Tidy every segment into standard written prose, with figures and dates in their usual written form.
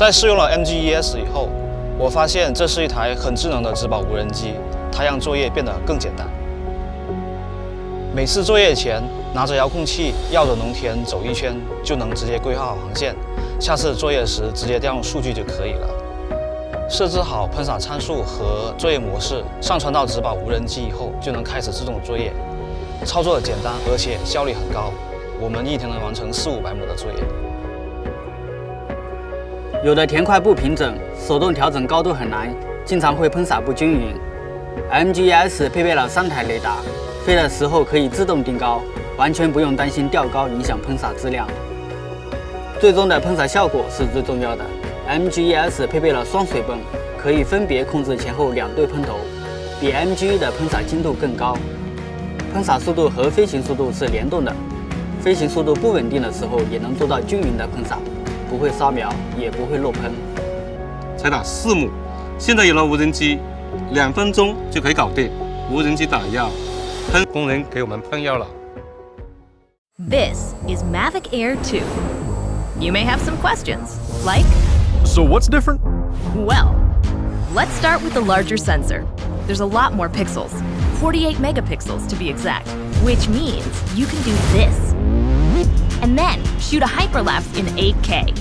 在试用了 MGES 以后，我发现这是一台很智能的植保无人机，它让作业变得更简单。每次作业前，拿着遥控器绕着农田走一圈，就能直接规划好航线。下次作业时直接调用数据就可以了。设置好喷洒参数和作业模式，上传到植保无人机以后，就能开始自动作业。操作简单，而且效率很高。我们一天能完成400-500亩的作业。有的田块不平整，手动调整高度很难，经常会喷洒不均匀。MGES 配备了3台雷达，飞的时候可以自动定高，完全不用担心掉高影响喷洒质量。最终的喷洒效果是最重要的。MGES 配备了双水泵，可以分别控制前后2对喷头，比 MG 的喷洒精度更高。喷洒速度和飞行速度是联动的，飞行速度不稳定的时候也能做到均匀的喷洒，不会烧苗，也不会漏喷。才打4亩，现在有了无人机，2分钟就可以搞定。无人机打药，喷工人给我们喷药了。This is Mavic Air 2. You may have some questions, like, So what's different? well, let's start with the larger sensor. There's a lot more pixels, 48 megapixels to be exact, which means you can do this. And then shoot a hyperlapse in 8K.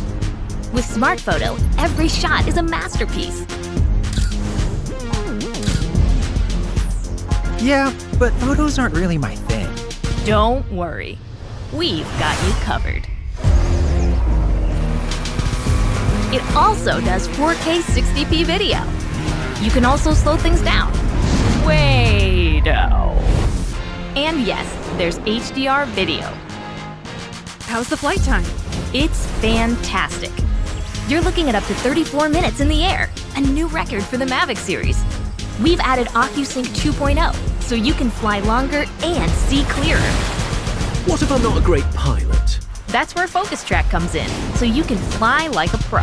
With Smart Photo, every shot is a masterpiece. Yeah, but photos aren't really my thing. Don't worry, we've got you covered. It also does 4K 60p video. You can also slow things down. Way-do. And yes, there's HDR video. How's the flight time? It's fantastic. You're looking at up to 34 minutes in the air, a new record for the Mavic series. We've added OcuSync 2.0, so you can fly longer and see clearer. What if I'm not a great pilot? That's where Focus Track comes in, so you can fly like a pro.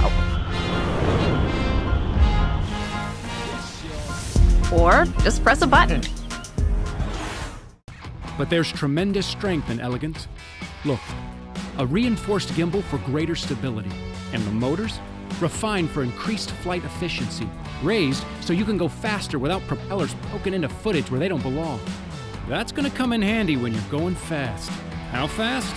Or just press a button. But there's tremendous strength and elegance. Look, a reinforced gimbal for greater stability. And the motors? Refined for increased flight efficiency. Raised so you can go faster without propellers poking into footage where they don't belong. That's gonna come in handy when you're going fast. How fast?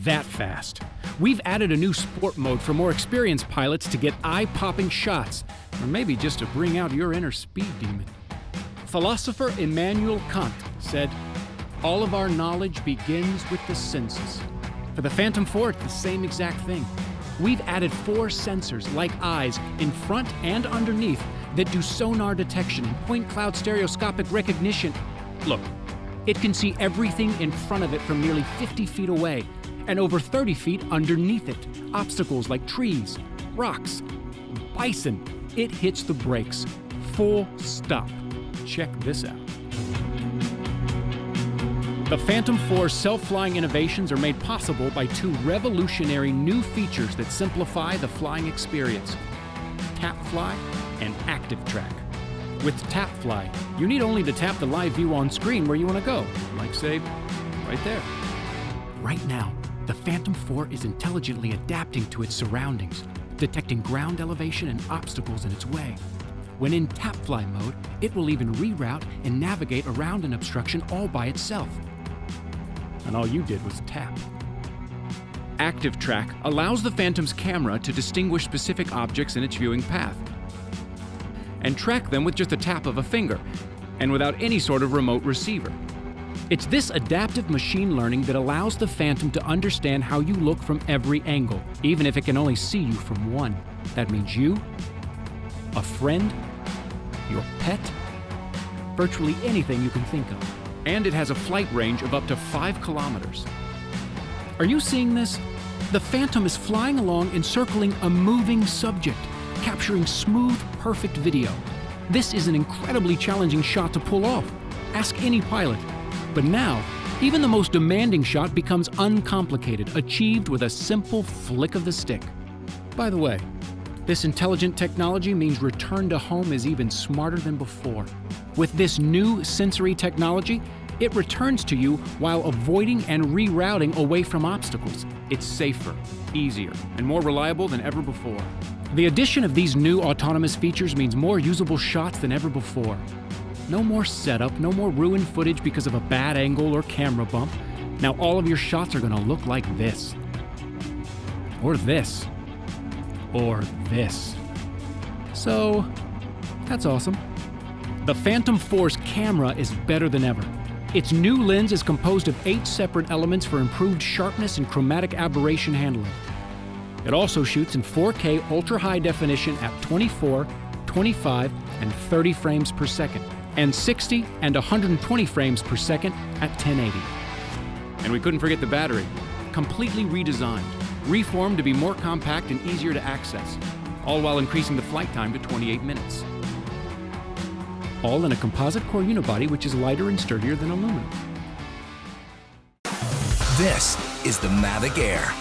That fast. We've added a new sport mode for more experienced pilots to get eye-popping shots, or maybe just to bring out your inner speed demon. Philosopher Immanuel Kant said, "All of our knowledge begins with the senses." For the Phantom 4, it's the same exact thing. We've added 4 sensors, like eyes, in front and underneath that do sonar detection and point cloud stereoscopic recognition. Look, it can see everything in front of it from nearly 50 feet away, and over 30 feet underneath it. Obstacles like trees, rocks, bison. It hits the brakes. Full stop. Check this out. The Phantom 4's self-flying innovations are made possible by 2 revolutionary new features that simplify the flying experience: TapFly and ActiveTrack. With TapFly, you need only to tap the live view on screen where you want to go, like, say, right there. Right now, the Phantom 4 is intelligently adapting to its surroundings, detecting ground elevation and obstacles in its way. When in TapFly mode, it will even reroute and navigate around an obstruction all by itself. And all you did was tap. ActiveTrack allows the Phantom's camera to distinguish specific objects in its viewing path and track them with just a tap of a finger and without any sort of remote receiver. It's this adaptive machine learning that allows the Phantom to understand how you look from every angle, even if it can only see you from one. That means you, a friend, your pet, virtually anything you can think of. And it has a flight range of up to 5 kilometers. Are you seeing this? The Phantom is flying along encircling a moving subject, capturing smooth, perfect video. This is an incredibly challenging shot to pull off. Ask any pilot. But now, even the most demanding shot becomes uncomplicated, achieved with a simple flick of the stick. By the way, this intelligent technology means return to home is even smarter than before. With this new sensory technology, It returns to you while avoiding and rerouting away from obstacles. It's safer, easier, and more reliable than ever before. The addition of these new autonomous features means more usable shots than ever before. No more setup, no more ruined footage because of a bad angle or camera bump. Now all of your shots are gonna look like this. Or this. Or this. So, that's awesome. The Phantom 4's camera is better than ever. Its new lens is composed of 8 separate elements for improved sharpness and chromatic aberration handling. It also shoots in 4K ultra-high definition at 24, 25, and 30 frames per second, and 60 and 120 frames per second at 1080. And we couldn't forget the battery. Completely redesigned, reformed to be more compact and easier to access, all while increasing the flight time to 28 minutes. All in a composite core unibody which is lighter and sturdier than aluminum. This is the Mavic Air,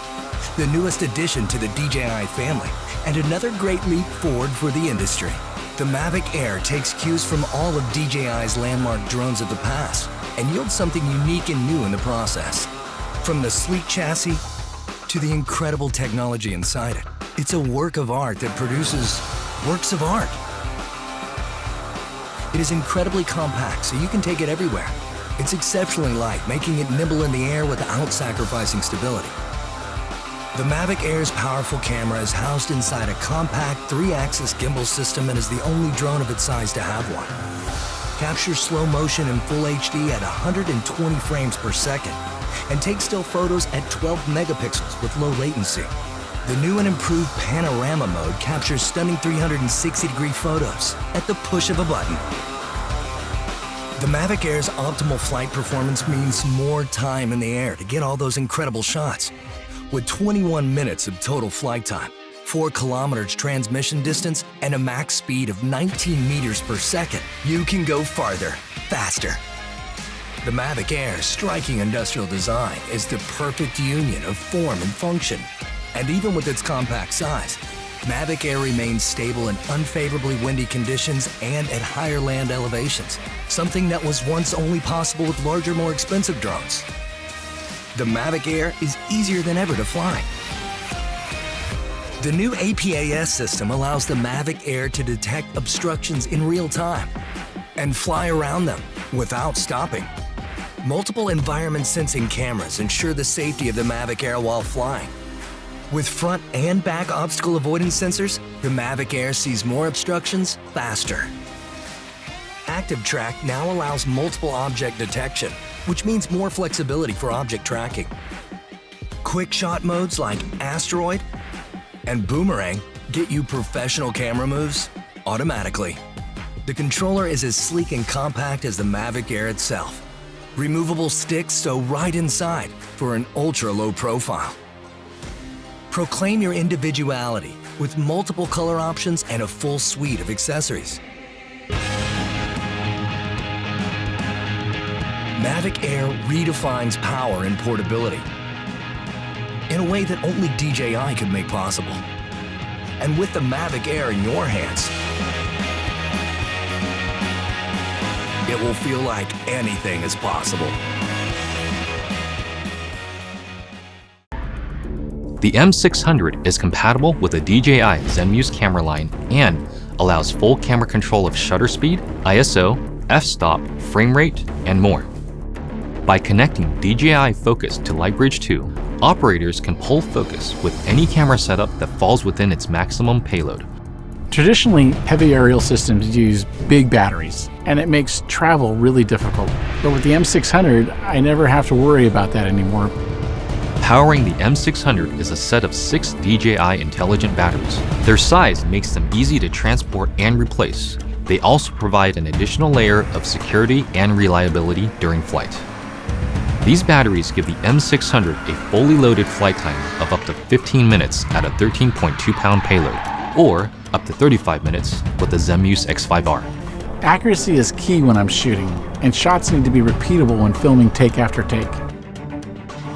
the newest addition to the DJI family, and another great leap forward for the industry. The Mavic Air takes cues from all of DJI's landmark drones of the past and yields something unique and new in the process. From the sleek chassis to the incredible technology inside it, it's a work of art that produces works of art. It is incredibly compact, so you can take it everywhere. It's exceptionally light, making it nimble in the air without sacrificing stability. The Mavic Air's powerful camera is housed inside a compact 3-axis gimbal system and is the only drone of its size to have one. Captures slow motion in full HD at 120 frames per second and takes still photos at 12 megapixels with low latency. The new and improved panorama mode captures stunning 360-degree photos at the push of a button. The Mavic Air's optimal flight performance means more time in the air to get all those incredible shots. With 21 minutes of total flight time, 4 kilometers transmission distance, and a max speed of 19 meters per second, you can go farther, faster. The Mavic Air's striking industrial design is the perfect union of form and function. And even with its compact size, Mavic Air remains stable in unfavorably windy conditions and at higher land elevations, something that was once only possible with larger, more expensive drones. The Mavic Air is easier than ever to fly. The new APAS system allows the Mavic Air to detect obstructions in real time and fly around them without stopping. Multiple environment sensing cameras ensure the safety of the Mavic Air while flying. With front and back obstacle avoidance sensors, the Mavic Air sees more obstructions faster. Active Track now allows multiple object detection, which means more flexibility for object tracking. Quick shot modes like Asteroid and Boomerang get you professional camera moves automatically. The controller is as sleek and compact as the Mavic Air itself. Removable sticks sew right inside for an ultra-low profile. Proclaim your individuality with multiple color options and a full suite of accessories. Mavic Air redefines power and portability in a way that only DJI could make possible. And with the Mavic Air in your hands, it will feel like anything is possible. The M600 is compatible with the DJI ZENMUSE camera line and allows full camera control of shutter speed, ISO, f-stop, frame rate, and more. By connecting DJI Focus to Lightbridge 2, operators can pull focus with any camera setup that falls within its maximum payload. Traditionally, heavy aerial systems use big batteries, and it makes travel really difficult. But with the M600, I never have to worry about that anymore. Powering the M600 is a set of 6 DJI intelligent batteries. Their size makes them easy to transport and replace. They also provide an additional layer of security and reliability during flight. These batteries give the M600 a fully loaded flight time of up to 15 minutes at a 13.2-pound payload, or up to 35 minutes with the ZENMUSE X5R. Accuracy is key when I'm shooting, and shots need to be repeatable when filming take after take.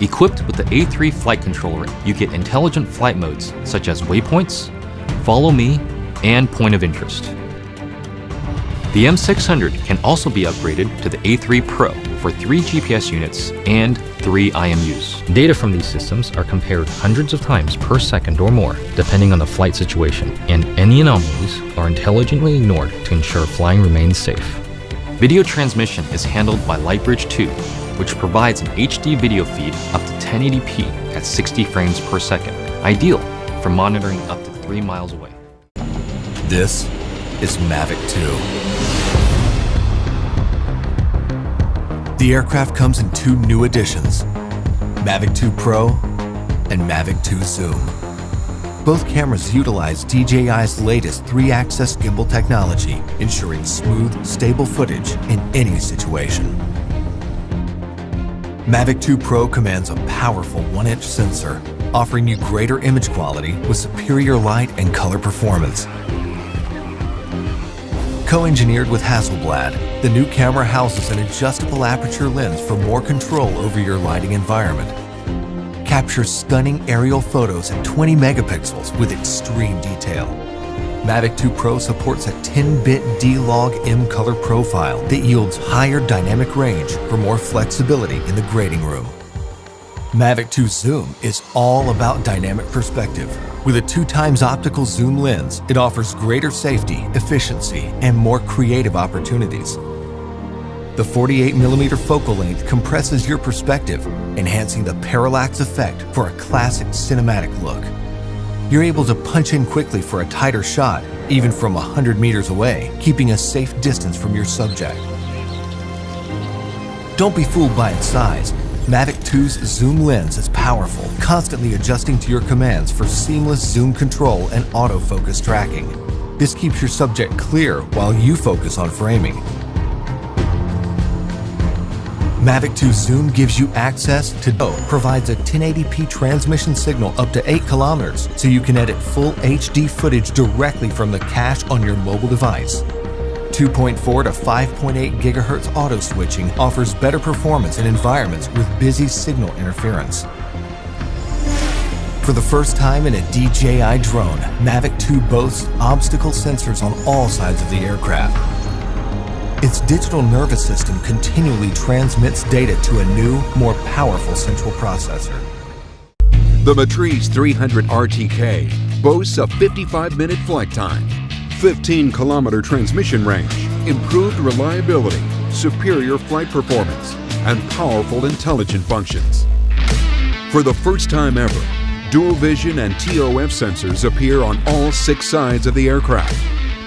Equipped with the A3 flight controller, you get intelligent flight modes such as waypoints, follow me, and point of interest. The M600 can also be upgraded to the A3 Pro for 3 GPS units and 3 IMUs. Data from these systems are compared hundreds of times per second or more, depending on the flight situation, and any anomalies are intelligently ignored to ensure flying remains safe. Video transmission is handled by Lightbridge 2, which provides an HD video feed up to 1080p at 60 frames per second, ideal for monitoring up to 3 miles away. This is Mavic 2. The aircraft comes in 2 new editions, Mavic 2 Pro and Mavic 2 Zoom. Both cameras utilize DJI's latest 3-axis gimbal technology, ensuring smooth, stable footage in any situation. Mavic 2 Pro commands a powerful 1-inch sensor, offering you greater image quality with superior light and color performance. Co-engineered with Hasselblad, the new camera houses an adjustable aperture lens for more control over your lighting environment. Captures stunning aerial photos at 20 megapixels with extreme detail. Mavic 2 Pro supports a 10-bit D-Log-M color profile that yields higher dynamic range for more flexibility in the grading room. Mavic 2 Zoom is all about dynamic perspective. With a 2x optical zoom lens, it offers greater safety, efficiency, and more creative opportunities. The 48mm focal length compresses your perspective, enhancing the parallax effect for a classic cinematic look. You're able to punch in quickly for a tighter shot, even from 100 meters away, keeping a safe distance from your subject. Don't be fooled by its size. Mavic 2's zoom lens is powerful, constantly adjusting to your commands for seamless zoom control and autofocus tracking. This keeps your subject clear while you focus on framing. Mavic 2 Zoom gives you access to provides a 1080p transmission signal up to 8 kilometers, so you can edit full HD footage directly from the cache on your mobile device. 2.4 to 5.8 GHz auto switching offers better performance in environments with busy signal interference. For the first time in a DJI drone, Mavic 2 boasts obstacle sensors on all sides of the aircraft. Its digital nervous system continually transmits data to a new, more powerful central processor. The Matrice 300 RTK boasts a 55-minute flight time, 15-kilometer transmission range, improved reliability, superior flight performance, and powerful intelligent functions. For the first time ever, dual vision and TOF sensors appear on all 6 sides of the aircraft,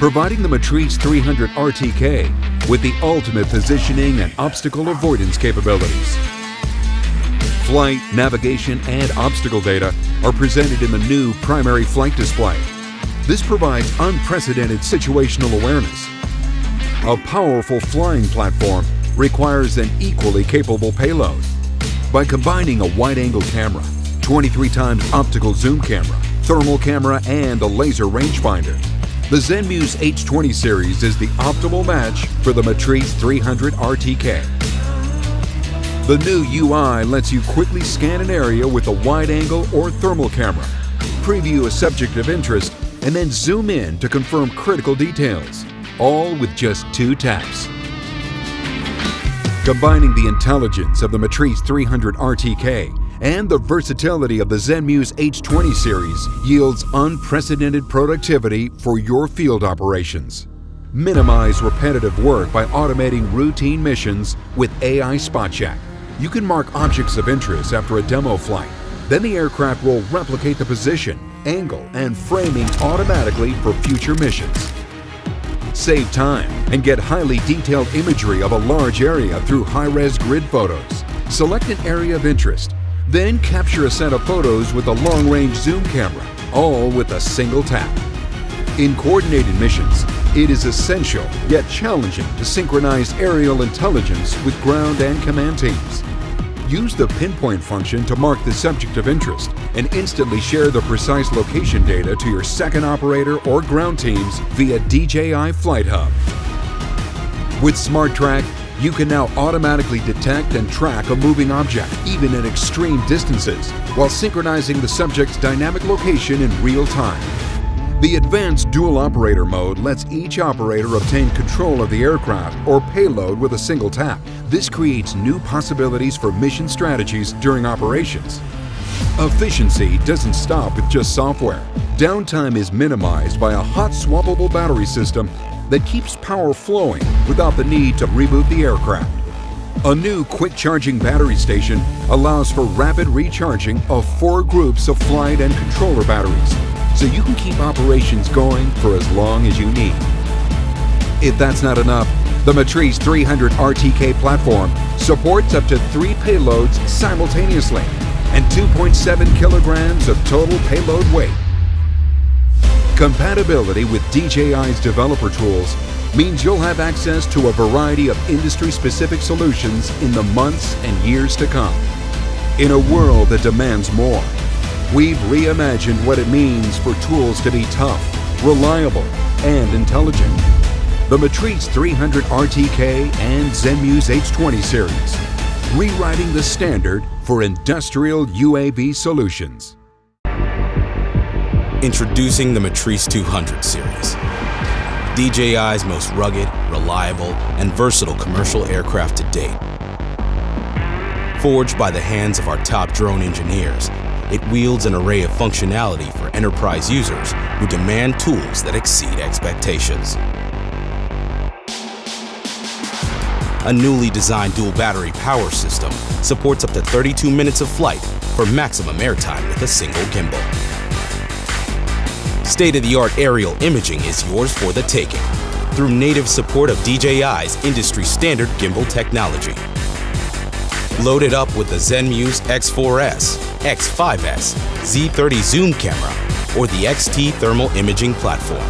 providing the Matrice 300 RTK with the ultimate positioning and obstacle avoidance capabilities. Flight, navigation, and obstacle data are presented in the new primary flight display. This provides unprecedented situational awareness. A powerful flying platform requires an equally capable payload. By combining a wide-angle camera, 23x optical zoom camera, thermal camera, and a laser rangefinder, the ZENMUSE H20 series is the optimal match for the Matrice 300 RTK. The new UI lets you quickly scan an area with a wide-angle or thermal camera, preview a subject of interest, and then zoom in to confirm critical details, all with just 2 taps. Combining the intelligence of the Matrice 300 RTK and the versatility of the ZENMUSE H20 series yields unprecedented productivity for your field operations. Minimize repetitive work by automating routine missions with AI Spot Check. You can mark objects of interest after a demo flight. Then the aircraft will replicate the position, angle, and framing automatically for future missions. Save time and get highly detailed imagery of a large area through high-res grid photos. Select an area of interest, then capture a set of photos with a long-range zoom camera, all with a single tap. In coordinated missions, it is essential yet challenging to synchronize aerial intelligence with ground and command teams. Use the pinpoint function to mark the subject of interest and instantly share the precise location data to your second operator or ground teams via DJI Flight Hub. With Smart Track, you can now automatically detect and track a moving object, even at extreme distances, while synchronizing the subject's dynamic location in real time. The advanced dual operator mode lets each operator obtain control of the aircraft or payload with a single tap. This creates new possibilities for mission strategies during operations. Efficiency doesn't stop with just software. Downtime is minimized by a hot swappable battery system that keeps power flowing without the need to reboot the aircraft. A new quick charging battery station allows for rapid recharging of 4 groups of flight and controller batteries, so you can keep operations going for as long as you need. If that's not enough, the Matrice 300 RTK platform supports up to 3 payloads simultaneously and 2.7 kilograms of total payload weight. Compatibility with DJI's developer tools means you'll have access to a variety of industry-specific solutions in the months and years to come. In a world that demands more, we've reimagined what it means for tools to be tough, reliable, and intelligent. The Matrice 300 RTK and ZENMUSE H20 series, rewriting the standard for industrial UAV solutions. Introducing the Matrice 200 series, DJI's most rugged, reliable, and versatile commercial aircraft to date. Forged by the hands of our top drone engineers, it wields an array of functionality for enterprise users who demand tools that exceed expectations. A newly designed dual battery power system supports up to 32 minutes of flight for maximum airtime with a single gimbal. State-of-the-art aerial imaging is yours for the taking through native support of DJI's industry-standard gimbal technology. Load it up with the ZENMUSE X4S, X5S, Z30 zoom camera, or the XT thermal imaging platform.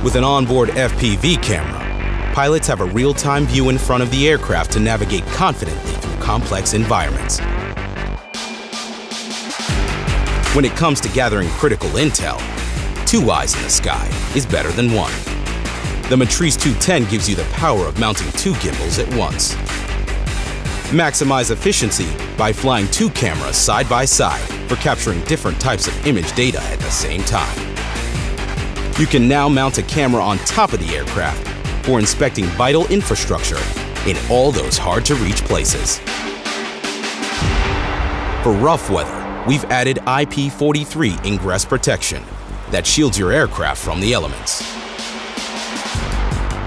With an onboard FPV camera, pilots have a real-time view in front of the aircraft to navigate confidently through complex environments. When it comes to gathering critical intel, 2 eyes in the sky is better than 1. The Matrice 210 gives you the power of mounting 2 gimbals at once. Maximize efficiency by flying 2 cameras side by side for capturing different types of image data at the same time. You can now mount a camera on top of the aircraft for inspecting vital infrastructure in all those hard-to-reach places. For rough weather, we've added IP43 ingress protection that shields your aircraft from the elements.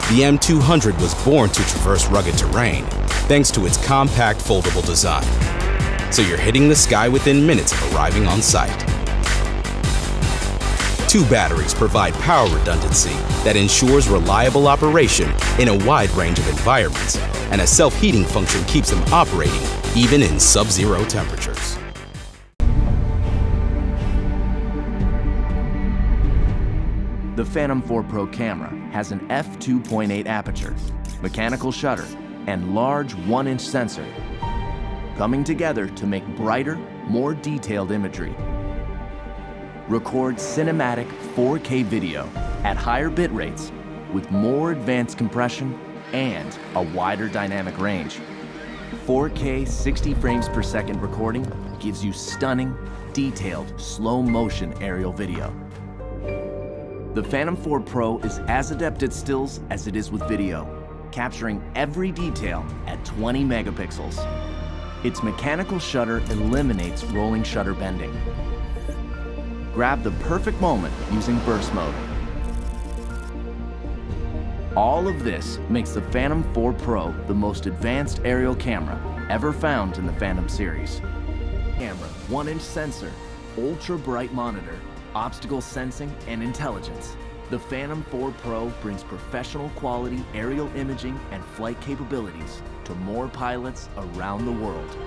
The M200 was born to traverse rugged terrain thanks to its compact foldable design, so you're hitting the sky within minutes of arriving on site. 2 batteries provide power redundancy that ensures reliable operation in a wide range of environments, and a self-heating function keeps them operating even in sub-zero temperatures. The Phantom 4 Pro camera has an f2.8 aperture, mechanical shutter, and large 1-inch sensor, coming together to make brighter, more detailed imagery. Record cinematic 4K video at higher bit rates with more advanced compression and a wider dynamic range. 4K 60 frames per second recording gives you stunning, detailed, slow-motion aerial video. The Phantom 4 Pro is as adept at stills as it is with video, capturing every detail at 20 megapixels. Its mechanical shutter eliminates rolling shutter bending. Grab the perfect moment using burst mode. All of this makes the Phantom 4 Pro the most advanced aerial camera ever found in the Phantom series. Camera, 1-inch sensor, ultra bright monitor, obstacle sensing, and intelligence. The Phantom 4 Pro brings professional quality aerial imaging and flight capabilities to more pilots around the world.